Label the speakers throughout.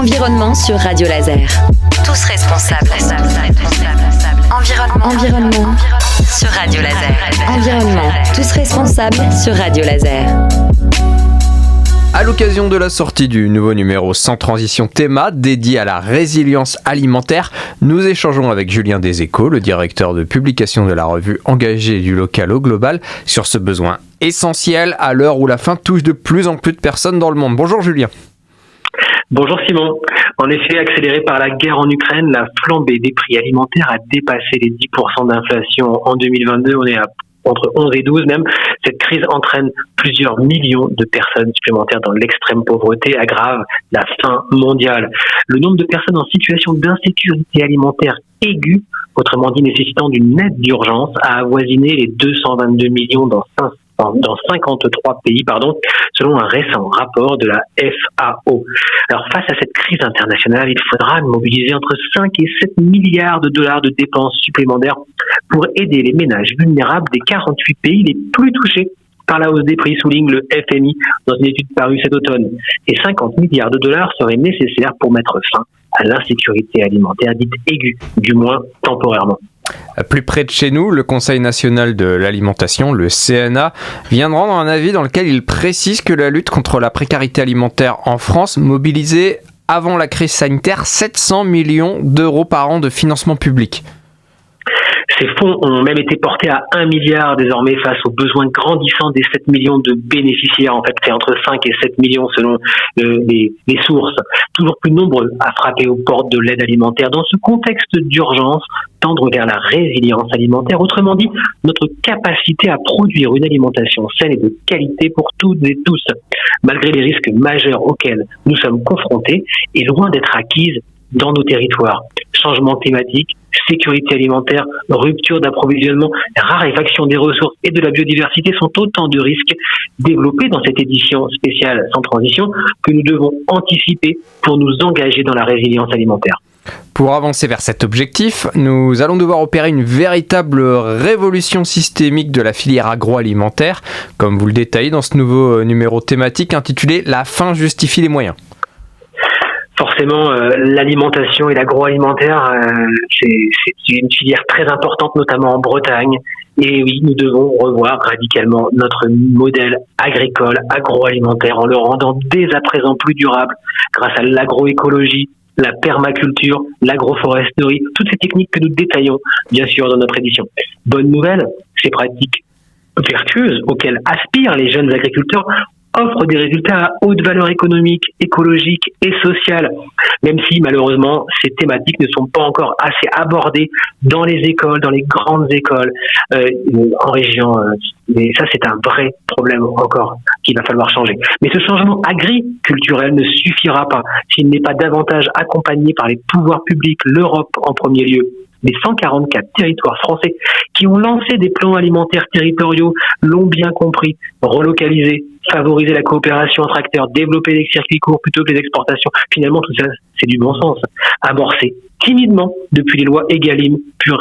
Speaker 1: Environnement sur Radio Laser. Tous responsables. Environnement sur Radio Laser. Environnement. Tous responsables sur Radio Laser.
Speaker 2: À l'occasion de la sortie du nouveau numéro Sans Transition Théma, dédié à la résilience alimentaire, nous échangeons avec Julien Deséchos, le directeur de publication de la revue Engagé du local au global, sur ce besoin essentiel à l'heure où la faim touche de plus en plus de personnes dans le monde. Bonjour Julien.
Speaker 3: Bonjour Simon. En effet, accélérée par la guerre en Ukraine, la flambée des prix alimentaires a dépassé les 10% d'inflation en 2022. On est à entre 11 et 12 même. Cette crise entraîne plusieurs millions de personnes supplémentaires dans l'extrême pauvreté, aggrave la faim mondiale. Le nombre de personnes en situation d'insécurité alimentaire aiguë, autrement dit nécessitant d'une aide d'urgence, a avoisiné les 222 millions dans 53 pays, selon un récent rapport de la FAO. Alors, face à cette crise internationale, il faudra mobiliser entre 5 et 7 milliards de dollars de dépenses supplémentaires pour aider les ménages vulnérables des 48 pays les plus touchés par la hausse des prix, souligne le FMI dans une étude parue cet automne. Et 50 milliards de dollars seraient nécessaires pour mettre fin à l'insécurité alimentaire dite aiguë, du moins temporairement.
Speaker 2: Plus près de chez nous, le Conseil national de l'alimentation, le CNA, vient de rendre un avis dans lequel il précise que la lutte contre la précarité alimentaire en France mobilisait avant la crise sanitaire 700 millions d'euros par an de financement public.
Speaker 3: Ces fonds ont même été portés à 1 milliard désormais face aux besoins grandissants des 7 millions de bénéficiaires. En fait, c'est entre 5 et 7 millions selon les sources. Toujours plus nombreux à frapper aux portes de l'aide alimentaire. Dans ce contexte d'urgence, tendre vers la résilience alimentaire, autrement dit, notre capacité à produire une alimentation saine et de qualité pour toutes et tous, malgré les risques majeurs auxquels nous sommes confrontés, est loin d'être acquise dans nos territoires. Changement climatique, sécurité alimentaire, rupture d'approvisionnement, raréfaction des ressources et de la biodiversité sont autant de risques développés dans cette édition spéciale Sans Transition que nous devons anticiper pour nous engager dans la résilience alimentaire.
Speaker 2: Pour avancer vers cet objectif, nous allons devoir opérer une véritable révolution systémique de la filière agroalimentaire, comme vous le détaillez dans ce nouveau numéro thématique intitulé « La faim justifie les moyens ».
Speaker 3: Forcément, l'alimentation et l'agroalimentaire, c'est une filière très importante, notamment en Bretagne. Et oui, nous devons revoir radicalement notre modèle agricole, agroalimentaire, en le rendant dès à présent plus durable grâce à l'agroécologie, la permaculture, l'agroforesterie, toutes ces techniques que nous détaillons, bien sûr, dans notre édition. Bonne nouvelle, ces pratiques vertueuses auxquelles aspirent les jeunes agriculteurs offre des résultats à haute valeur économique, écologique et sociale, même si malheureusement ces thématiques ne sont pas encore assez abordées dans les écoles, dans les grandes écoles en région. Mais ça, c'est un vrai problème encore qu'il va falloir changer. Mais ce changement agriculturel ne suffira pas s'il n'est pas davantage accompagné par les pouvoirs publics, l'Europe en premier lieu. Les 144 territoires français qui ont lancé des plans alimentaires territoriaux l'ont bien compris. Relocaliser, favoriser la coopération entre acteurs, développer les circuits courts plutôt que les exportations. Finalement, tout ça, c'est du bon sens. Amorcé timidement depuis les lois Egalim, pur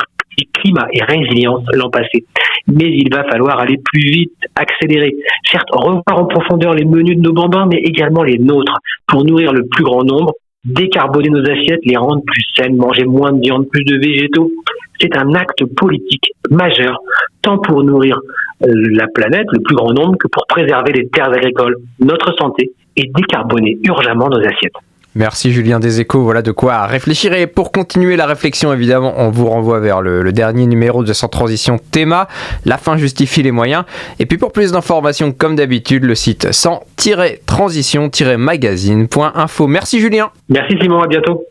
Speaker 3: climat et résilience l'an passé. Mais il va falloir aller plus vite, accélérer. Certes, revoir en profondeur les menus de nos bambins, mais également les nôtres pour nourrir le plus grand nombre. Décarboner nos assiettes, les rendre plus saines, manger moins de viande, plus de végétaux, c'est un acte politique majeur, tant pour nourrir la planète, le plus grand nombre, que pour préserver les terres agricoles, notre santé et décarboner urgemment nos assiettes.
Speaker 2: Merci Julien Deséchos, voilà de quoi réfléchir. Et pour continuer la réflexion, évidemment, on vous renvoie vers le dernier numéro de Sans Transition Théma, La faim justifie les moyens. Et puis pour plus d'informations, comme d'habitude, le site sans-transition-magazine.info. Merci Julien.
Speaker 3: Merci Simon, à bientôt.